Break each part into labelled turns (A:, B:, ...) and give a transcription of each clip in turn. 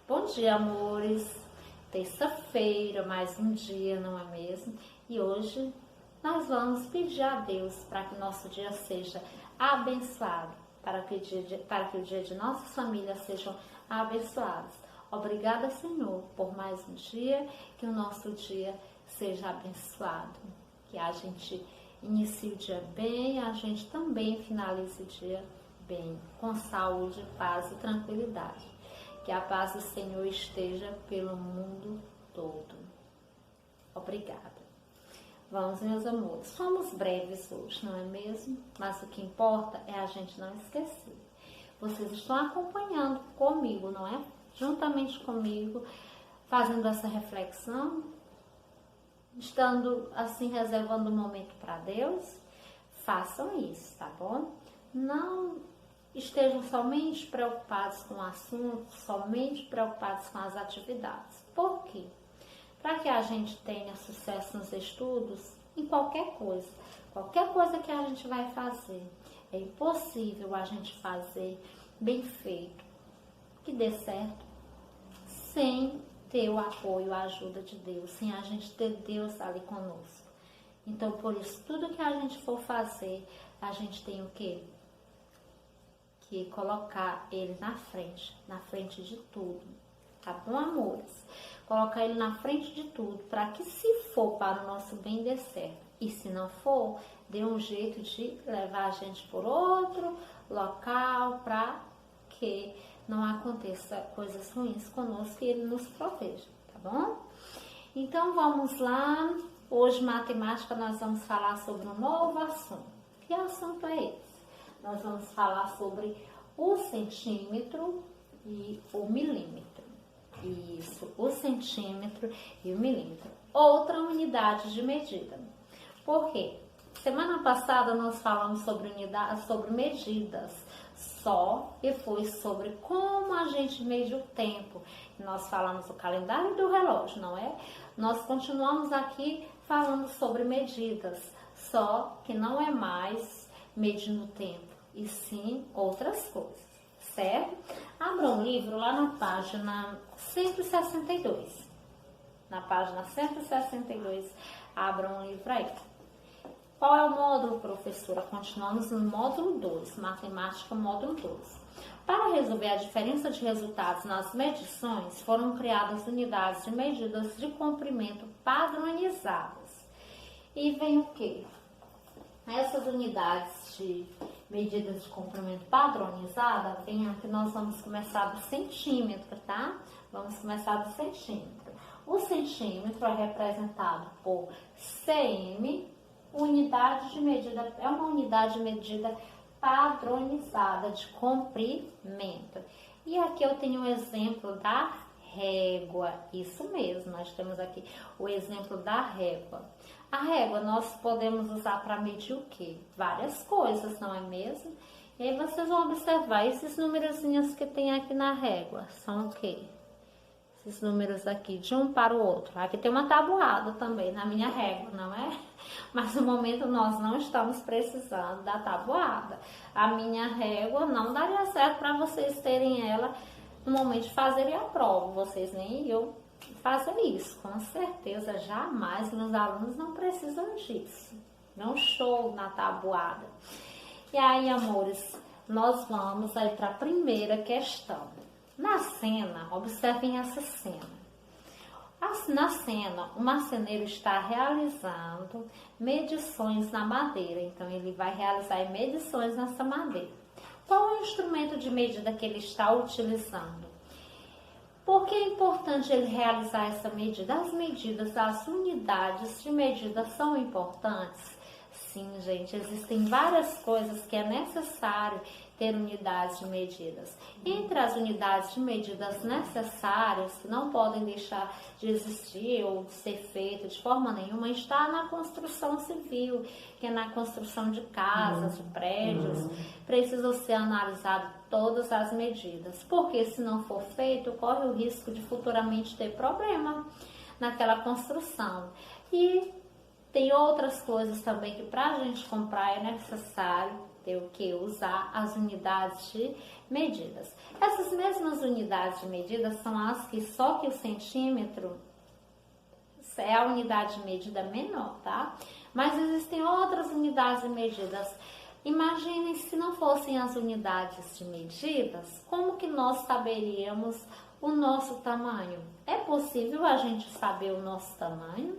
A: Bom dia, amores! Terça-feira, mais um dia, não é mesmo? E hoje nós vamos pedir a Deus para que nosso dia seja abençoado, para que o dia de nossas famílias sejam abençoados. Obrigada, Senhor, por mais um dia, que o nosso dia seja abençoado, que a gente inicie o dia bem, a gente também finalize o dia bem, com saúde, paz e tranquilidade. Que a paz do Senhor esteja pelo mundo todo. Obrigada. Vamos, meus amores. Fomos breves hoje, não é mesmo? Mas o que importa é a gente não esquecer. Vocês estão acompanhando comigo, não é? Juntamente comigo, fazendo essa reflexão, estando assim, reservando um momento para Deus. Façam isso, tá bom? Não estejam somente preocupados com o assunto, somente preocupados com as atividades. Por quê? Para que a gente tenha sucesso nos estudos, em qualquer coisa que a gente vai fazer, é impossível a gente fazer bem feito, que dê certo, sem ter o apoio, a ajuda de Deus, sem a gente ter Deus ali conosco. Então, por isso, tudo que a gente for fazer, a gente tem o quê? Que colocar ele na frente de tudo, tá bom, amores? Colocar ele na frente de tudo, para que se for para o nosso bem dê certo, e se não for, dê um jeito de levar a gente por outro local, para que não aconteça coisas ruins conosco e ele nos proteja, tá bom? Então vamos lá, hoje matemática nós vamos falar sobre um novo assunto. Que assunto é esse? Nós vamos falar sobre o centímetro e o milímetro. Isso, o centímetro e o milímetro. Outra unidade de medida. Por quê? Semana passada nós falamos sobre medidas só, e foi sobre como a gente mede o tempo. Nós falamos do calendário e do relógio, não é? Nós continuamos aqui falando sobre medidas, só que não é mais medindo o tempo, e sim outras coisas, certo? Abra um livro lá na página 162. Na página 162, abra um livro aí. Qual é o módulo, professora? Continuamos no módulo 2, matemática módulo 2. Para resolver a diferença de resultados nas medições, foram criadas unidades de medidas de comprimento padronizadas. E vem o quê? Essas unidades de medidas de comprimento padronizada, vem aqui, nós vamos começar do centímetro, tá? Vamos começar do centímetro. O centímetro é representado por cm, unidade de medida, é uma unidade de medida padronizada de comprimento. E aqui eu tenho um exemplo da régua, isso mesmo, nós temos aqui o exemplo da régua. A régua nós podemos usar para medir o quê? Várias coisas, não é mesmo? E aí vocês vão observar esses numerozinhos que tem aqui na régua, são o quê? Esses números aqui, de um para o outro. Aqui tem uma tabuada também na minha régua, não é? Mas no momento nós não estamos precisando da tabuada. A minha régua não daria certo para vocês terem ela no momento de fazerem a prova, vocês nem eu fazem isso, com certeza, jamais meus alunos não precisam disso, não show na tabuada. E aí, amores, nós vamos aí para a primeira questão. Na cena, observem essa cena. Na cena, o marceneiro está realizando medições na madeira, então ele vai realizar medições nessa madeira. Qual é o instrumento de medida que ele está utilizando? Por que é importante ele realizar essa medida? As medidas, as unidades de medida são importantes? Sim, gente, existem várias coisas que é necessário ter unidades de medidas. Entre as unidades de medidas necessárias, que não podem deixar de existir ou de ser feitas de forma nenhuma, está na construção civil, que é na construção de casas, de prédios. Precisa ser analisado todas as medidas, porque se não for feito, corre o risco de futuramente ter problema naquela construção. E tem outras coisas também que para a gente comprar é necessário ter o que? Usar as unidades de medidas. Essas mesmas unidades de medidas são as que só que o centímetro é a unidade de medida menor, tá? Mas existem outras unidades de medidas. Imaginem se não fossem as unidades de medidas, como que nós saberíamos o nosso tamanho? É possível a gente saber o nosso tamanho?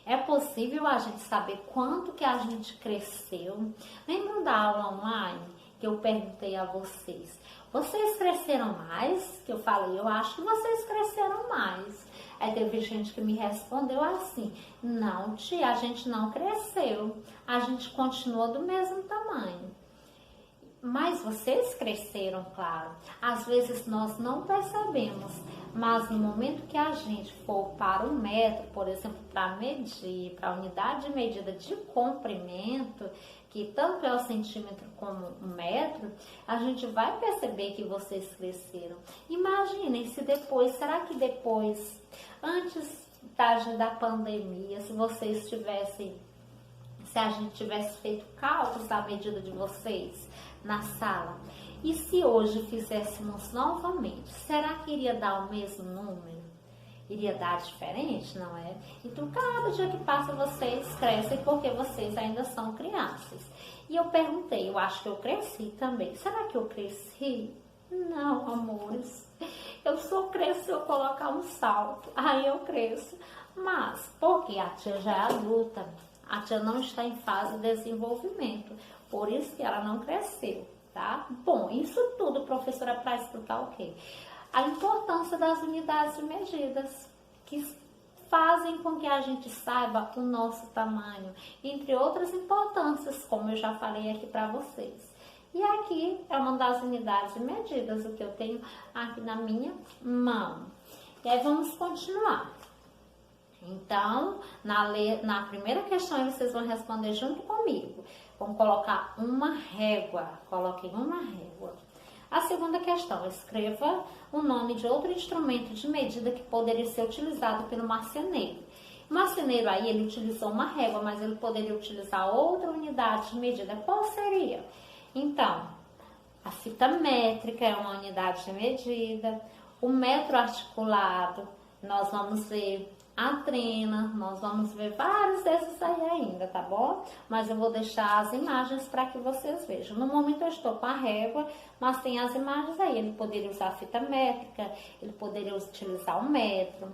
A: É possível a gente saber quanto que a gente cresceu? Lembram da aula online que eu perguntei a vocês? Vocês cresceram mais? Que eu falei, eu acho que vocês cresceram mais. Aí teve gente que me respondeu assim, não, tia, a gente não cresceu. A gente continuou do mesmo tamanho. Mas vocês cresceram, claro. Às vezes nós não percebemos, mas no momento que a gente for para o metro, por exemplo, para medir, para a unidade de medida de comprimento, que tanto é o centímetro como o metro, a gente vai perceber que vocês cresceram. Imaginem se depois, será que depois, antes da pandemia, se vocês tivessem, se a gente tivesse feito cálculos da medida de vocês na sala, e se hoje fizéssemos novamente, será que iria dar o mesmo número? Iria dar diferente, não é? Então, cada dia que passa, vocês crescem porque vocês ainda são crianças. E eu perguntei, eu acho que eu cresci também. Será que eu cresci? Não, amores. Eu só cresço se eu colocar um salto. Aí eu cresço. Mas, porque a tia já é adulta, a tia não está em fase de desenvolvimento. Por isso que ela não cresceu, tá? Bom, isso tudo, professora, para explicar o quê? A importância das unidades de medidas, que fazem com que a gente saiba o nosso tamanho, entre outras importâncias, como eu já falei aqui para vocês. E aqui é uma das unidades de medidas, o que eu tenho aqui na minha mão. E aí vamos continuar. Então, na primeira questão, vocês vão responder junto comigo. Vamos colocar uma régua. Coloquem uma régua. A segunda questão, escreva o nome de outro instrumento de medida que poderia ser utilizado pelo marceneiro. O marceneiro aí, ele utilizou uma régua, mas ele poderia utilizar outra unidade de medida. Qual seria? Então, a fita métrica é uma unidade de medida. O metro articulado, nós vamos ver a trena, nós vamos ver vários desses aí ainda, tá bom? Mas eu vou deixar as imagens para que vocês vejam. No momento eu estou com a régua, mas tem as imagens aí. Ele poderia usar a fita métrica, ele poderia utilizar o metro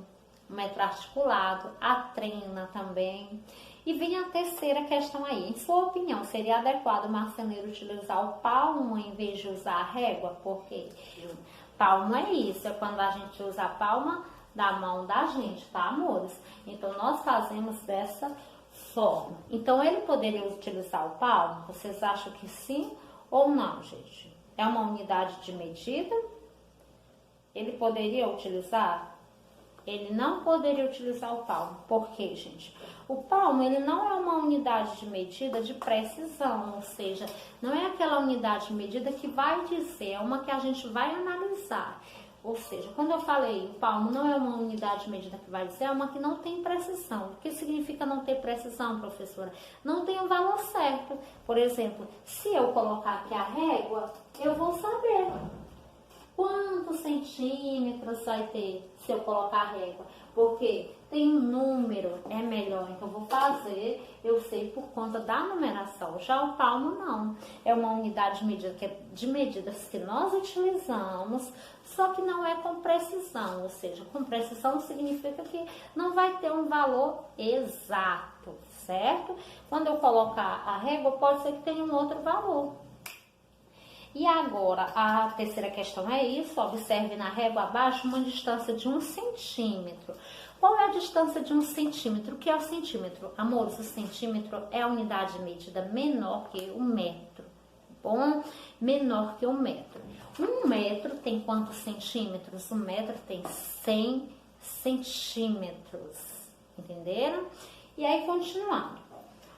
A: articulado, a trena também. E vem a terceira questão aí. Em sua opinião, seria adequado o marceneiro utilizar o palmo em vez de usar a régua? Porque palmo é isso, é quando a gente usa a palma da mão da gente, tá, amores? Então, nós fazemos dessa forma. Então, ele poderia utilizar o palmo? Vocês acham que sim ou não, gente? É uma unidade de medida? Ele poderia utilizar? Ele não poderia utilizar o palmo. Por quê, gente? O palmo, ele não é uma unidade de medida de precisão, ou seja, não é aquela unidade de medida que vai dizer, é uma que a gente vai analisar. Ou seja, quando eu falei o palmo não é uma unidade de medida que vai dizer, é uma que não tem precisão. O que significa não ter precisão, professora? Não tem um valor certo. Por exemplo, se eu colocar aqui a régua, eu vou saber quantos centímetros vai ter se eu colocar a régua. Porque tem um número, é melhor. Então, eu vou fazer, eu sei por conta da numeração. Já o palmo não. É uma unidade de medida que é de medidas que nós utilizamos, só que não é com precisão. Ou seja, com precisão significa que não vai ter um valor exato, certo? Quando eu colocar a régua, pode ser que tenha um outro valor. E agora, a terceira questão é isso. Observe na régua abaixo uma distância de 1 centímetro. Qual é a distância de 1 centímetro? O que é o centímetro? Amores, o centímetro é a unidade de medida menor que o metro. Bom, menor que o metro. 1 metro tem quantos centímetros? 1 metro tem 100 centímetros. Entenderam? E aí, continuando.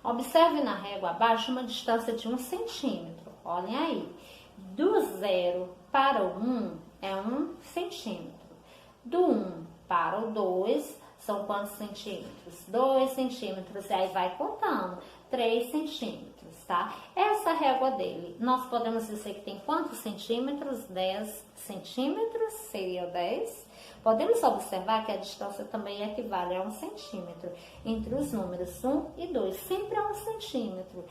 A: Observe na régua abaixo uma distância de 1 centímetro. Olhem aí. Do 0 para o 1 é 1 centímetro. Do 1 para o 2 são quantos centímetros? 2 centímetros. E aí vai contando. 3 centímetros, tá? Essa régua dele, nós podemos dizer que tem quantos centímetros? 10 centímetros, seria 10. Podemos observar que a distância também equivale a 1 centímetro entre os números 1 e 2, sempre a 1 centímetro.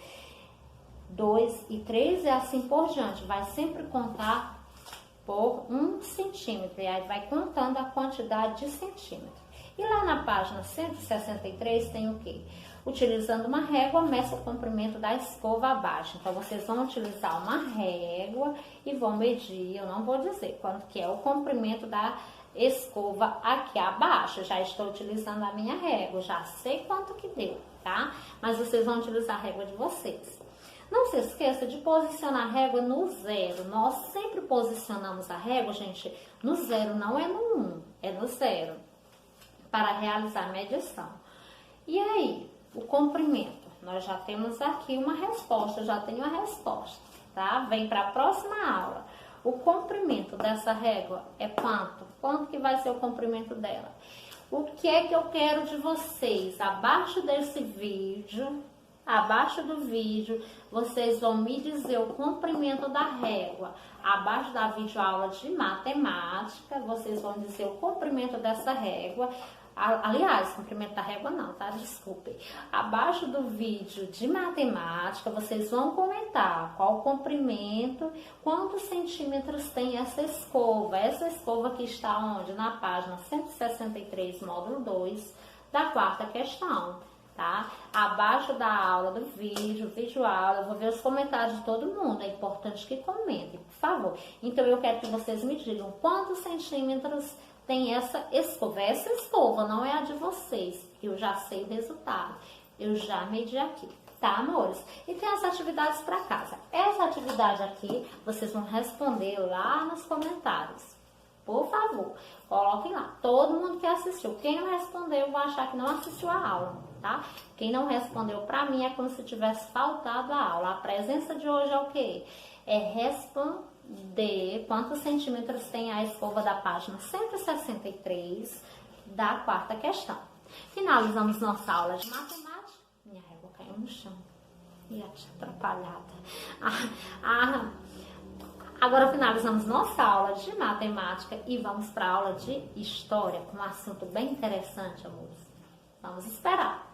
A: 2 e 3 e assim por diante, vai sempre contar por 1 centímetro, e aí vai contando a quantidade de centímetros. E lá na página 163 tem o quê? Utilizando uma régua, meça o comprimento da escova abaixo. Então, vocês vão utilizar uma régua e vão medir, eu não vou dizer quanto que é o comprimento da escova aqui abaixo. Já estou utilizando a minha régua, já sei quanto que deu, tá? Mas vocês vão utilizar a régua de vocês. Não se esqueça de posicionar a régua no 0. Nós sempre posicionamos a régua, gente, no 0, não é no 1, é no 0, para realizar a medição. E aí, o comprimento? Nós já temos aqui uma resposta, eu já tenho a resposta, tá? Vem para a próxima aula. O comprimento dessa régua é quanto? Quanto que vai ser o comprimento dela? O que é que eu quero de vocês? Abaixo desse vídeo, abaixo do vídeo, vocês vão me dizer o comprimento da régua. Abaixo da videoaula de matemática, vocês vão dizer o comprimento dessa régua. Aliás, comprimento da régua não, tá? Desculpem. Abaixo do vídeo de matemática, vocês vão comentar qual o comprimento, quantos centímetros tem essa escova. Essa escova que está onde? Na página 163, módulo 2, da quarta questão, tá? Abaixo da aula do vídeo, videoaula, eu vou ver os comentários de todo mundo. É importante que comentem, por favor. Então, eu quero que vocês me digam quantos centímetros tem essa escova. Essa escova não é a de vocês, eu já sei o resultado, eu já medi aqui, tá, amores? E tem as atividades para casa. Essa atividade aqui, vocês vão responder lá nos comentários. Por favor, coloquem lá, todo mundo que assistiu. Quem não respondeu, eu vou achar que não assistiu a aula, tá? Quem não respondeu para mim é como se tivesse faltado a aula. A presença de hoje é o quê? É responder quantos centímetros tem a escova da página 163 da quarta questão. Finalizamos nossa aula de matemática. Minha régua caiu no chão. E atrapalhada. Agora finalizamos nossa aula de matemática e vamos para a aula de história, com um assunto bem interessante, amores. Vamos esperar.